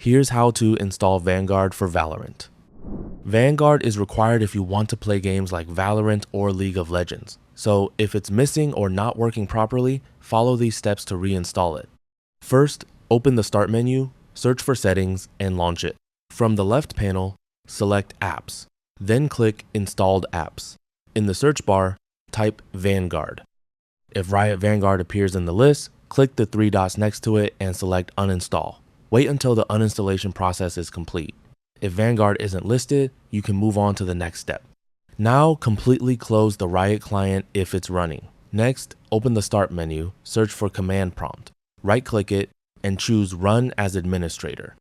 Here's how to install Vanguard for Valorant. Vanguard is required if you want to play games like Valorant or League of Legends. So if it's missing or not working properly, follow these steps to reinstall it. First, open the Start menu, search for Settings, and launch it. From the left panel, select Apps, then click Installed Apps. In the search bar, type Vanguard. If Riot Vanguard appears in the list, click the three dots next to it and select Uninstall. Wait until the uninstallation process is complete. If Vanguard isn't listed, you can move on to the next step. Now completely close the Riot client if it's running. Next, open the Start menu, search for Command Prompt, right-click it, and choose Run as Administrator.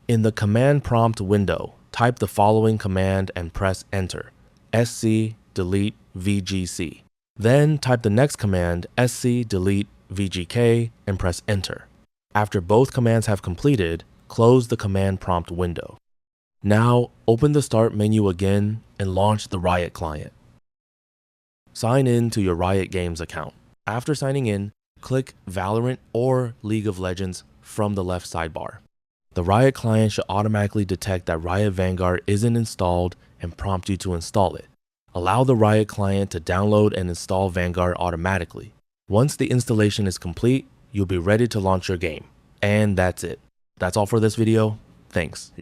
In the Command Prompt window, type the following command and press Enter: sc delete vgc. Then type the next command, sc delete vgk, and press Enter. After both commands have completed, close the Command Prompt window. Now, open the Start menu again and launch the Riot client. Sign in to your Riot Games account. After signing in, click Valorant or League of Legends from the left sidebar. The Riot client should automatically detect that Riot Vanguard isn't installed and prompt you to install it. Allow the Riot client to download and install Vanguard automatically. Once the installation is complete, you'll be ready to launch your game. And that's it. That's all for this video. Thanks.